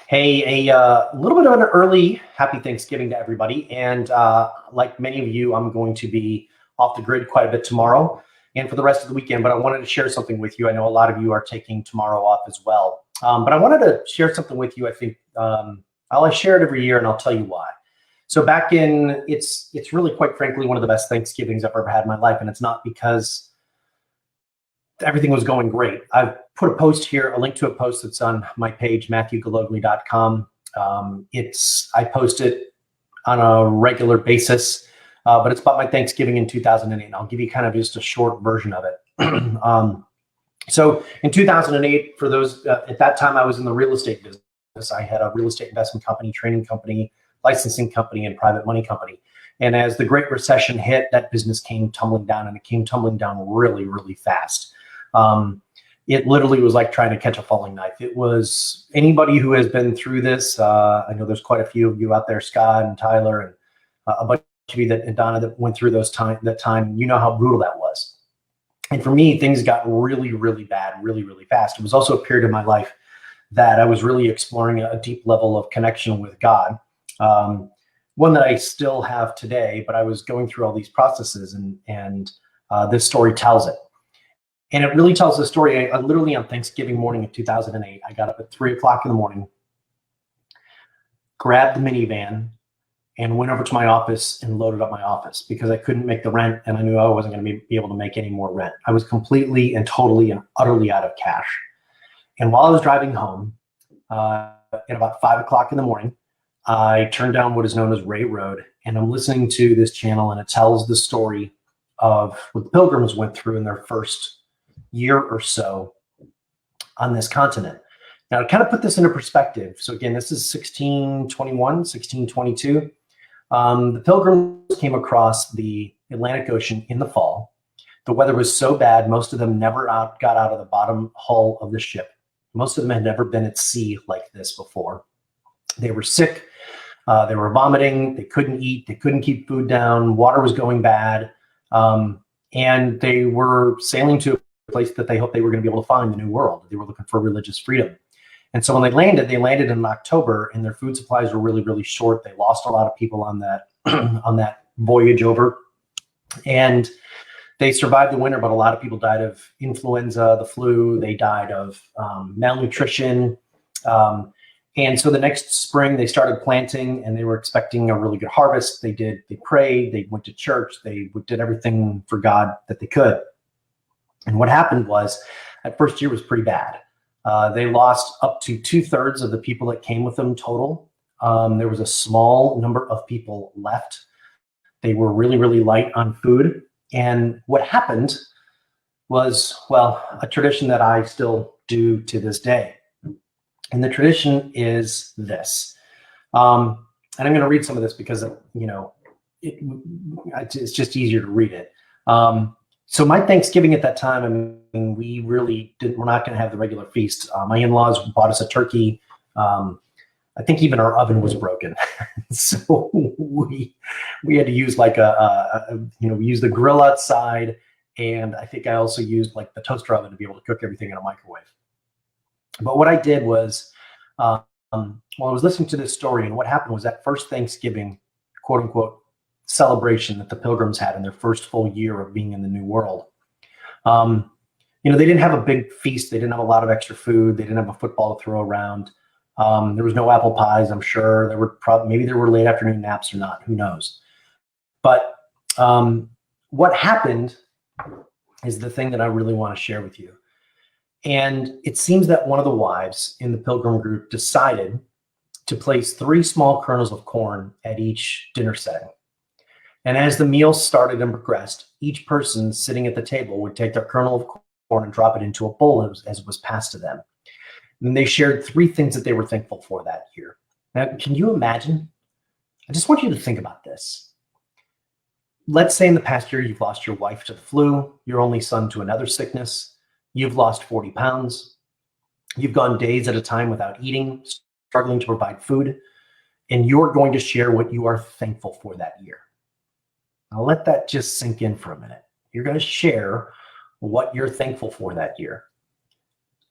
Hey, a little bit of an early happy Thanksgiving to everybody. And like many of you, I'm going to be off the grid quite a bit tomorrow and for the rest of the weekend. But I wanted to share something with you. I know a lot of you are taking tomorrow off as well. But I wanted to share something with you. I think I share it every year, and I'll tell you why. So back in, it's really, quite frankly, one of the best Thanksgivings I've ever had in my life. And it's not because everything was going great. I've put a post here, a link to a post that's on my page, MatthewGalogly.com. I post it on a regular basis, but it's about my Thanksgiving in 2008. And I'll give you kind of just a short version of it. So in 2008, for those, at that time, I was in the real estate business. I had a real estate investment company, training company, licensing company, and private money company. And as the Great Recession hit, that business came tumbling down, and it came tumbling down really, really fast. It literally was like trying to catch a falling knife. It was anybody who has been through this. I know there's quite a few of you out there, Scott and Tyler, and a bunch of you and Donna that went through that time. You know how brutal that was. And for me, things got really, really bad, really, really fast. It was also a period of my life that I was really exploring a deep level of connection with God. One that I still have today, but I was going through all these processes, and this story tells it. And it really tells the story. I literally on Thanksgiving morning of 2008, I got up at 3 o'clock in the morning, grabbed the minivan, and went over to my office and loaded up my office because I couldn't make the rent, and I knew I wasn't going to be able to make any more rent. I was completely and totally and utterly out of cash. And while I was driving home, at about 5 o'clock in the morning, I turned down what is known as Ray Road, and I'm listening to this channel, and it tells the story of what the Pilgrims went through in their first year or so on this continent. Now, to kind of put this into perspective, so again, this is 1621, 1622. The Pilgrims came across the Atlantic Ocean in the fall. The weather was so bad, most of them never got out of the bottom hull of the ship. Most of them had never been at sea like this before. They were sick. They were vomiting. They couldn't eat. They couldn't keep food down. Water was going bad. And they were sailing to a place that they hoped they were going to be able to find the new world. They were looking for religious freedom. And so when they landed in October, and their food supplies were really, really short. They lost a lot of people on that on that voyage over. And they survived the winter, but a lot of people died of influenza, the flu. They died of malnutrition. And so the next spring they started planting, and they were expecting a really good harvest. They prayed, they went to church, they did everything for God that they could. And what happened was that first year was pretty bad. They lost up to 2/3 of the people that came with them total. There was a small number of people left. They were really, really light on food. And what happened was, well, a tradition that I still do to this day. And the tradition is this. And I'm going to read some of this because, it's just easier to read it. So my Thanksgiving at that time, I mean, we're not going to have the regular feast. My in-laws bought us a turkey. I think even our oven was broken. So we had to use we used the grill outside. And I think I also used like the toaster oven to be able to cook everything in a microwave. But what I did was, while I was listening to this story, and what happened was that first Thanksgiving, quote unquote, celebration that the Pilgrims had in their first full year of being in the New World. They didn't have a big feast. They didn't have a lot of extra food. They didn't have a football to throw around. There was no apple pies, I'm sure. Maybe there were late afternoon naps or not. Who knows? But what happened is the thing that I really want to share with you. And it seems that one of the wives in the Pilgrim group decided to place 3 small kernels of corn at each dinner setting. And as the meal started and progressed, each person sitting at the table would take their kernel of corn and drop it into a bowl as it was passed to them. And they shared 3 things that they were thankful for that year. Now, can you imagine? I just want you to think about this. Let's say in the past year, you've lost your wife to the flu, your only son to another sickness. You've lost 40 pounds. You've gone days at a time without eating, struggling to provide food, and you're going to share what you are thankful for that year. Now let that just sink in for a minute. You're going to share what you're thankful for that year.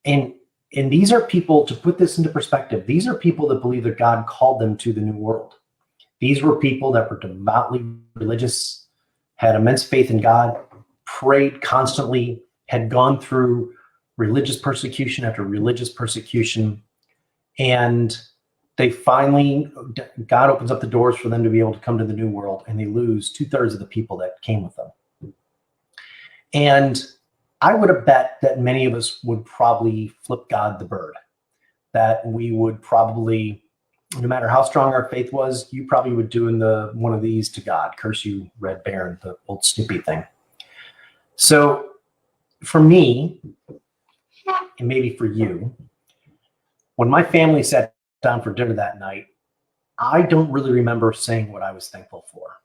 And And these are people, to put this into perspective, these are people that believe that God called them to the new world. These were people that were devoutly religious, had immense faith in God, prayed constantly, had gone through religious persecution after religious persecution. And they finally, God opens up the doors for them to be able to come to the new world, and they lose 2/3 of the people that came with them. And I would have bet that many of us would probably flip God the bird, that we would probably, no matter how strong our faith was, you probably would do one of these to God, curse you, Red Baron, the old Snoopy thing. So for me, and maybe for you, when my family sat down for dinner that night, I don't really remember saying what I was thankful for.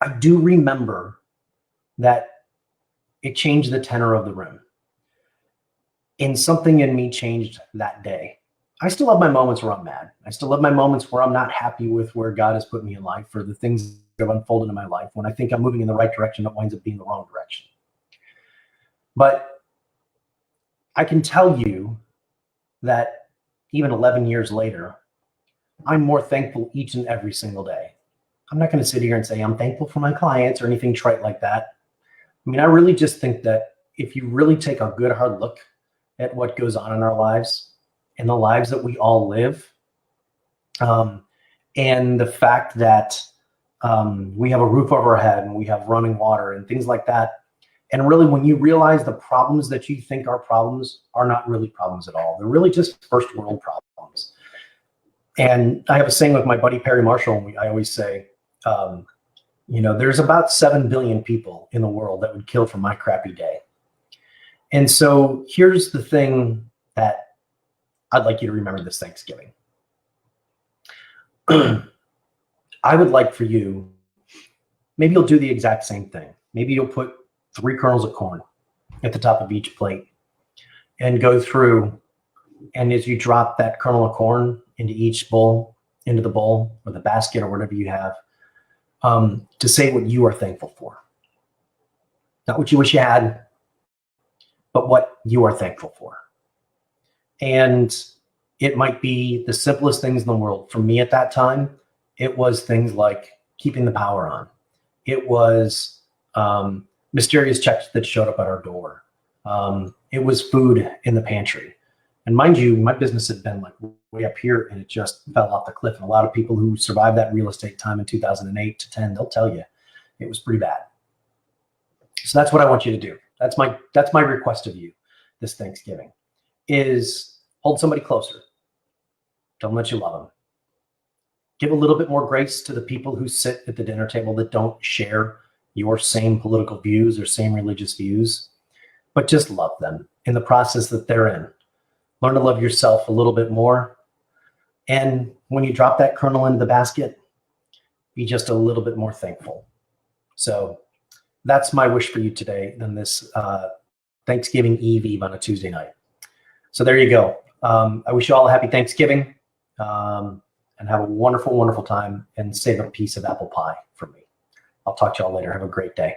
I do remember that it changed the tenor of the room. And something in me changed that day. I still have my moments where I'm mad. I still have my moments where I'm not happy with where God has put me in life, or the things that have unfolded in my life. When I think I'm moving in the right direction, it winds up being the wrong direction. But I can tell you that even 11 years later, I'm more thankful each and every single day. I'm not going to sit here and say I'm thankful for my clients or anything trite like that. I mean, I really just think that if you really take a good hard look at what goes on in our lives and the lives that we all live, and the fact that we have a roof over our head and we have running water and things like that, and really when you realize the problems that you think are problems are not really problems at all. They're really just first world problems. And I have a saying with my buddy Perry Marshall, and I always say, there's about 7 billion people in the world that would kill for my crappy day. And so here's the thing that I'd like you to remember this Thanksgiving. I would like for you, maybe you'll do the exact same thing. Maybe you'll put 3 kernels of corn at the top of each plate and go through. And as you drop that kernel of corn into each bowl, into the bowl or the basket or whatever you have, to say what you are thankful for. Not what you wish you had, but what you are thankful for. And it might be the simplest things in the world. For me at that time, it was things like keeping the power on. It was mysterious checks that showed up at our door. It was food in the pantry. And mind you, my business had been like way up here and it just fell off the cliff. And a lot of people who survived that real estate time in 2008 to 10, they'll tell you it was pretty bad. So that's what I want you to do. That's my request of you this Thanksgiving is hold somebody closer. Don't let you love them. Give a little bit more grace to the people who sit at the dinner table that don't share your same political views or same religious views, but just love them in the process that they're in. Learn to love yourself a little bit more. And when you drop that kernel into the basket, be just a little bit more thankful. So that's my wish for you today on this Thanksgiving Eve on a Tuesday night. So there you go. I wish you all a happy Thanksgiving and have a wonderful, wonderful time, and save a piece of apple pie for me. I'll talk to y'all later. Have a great day.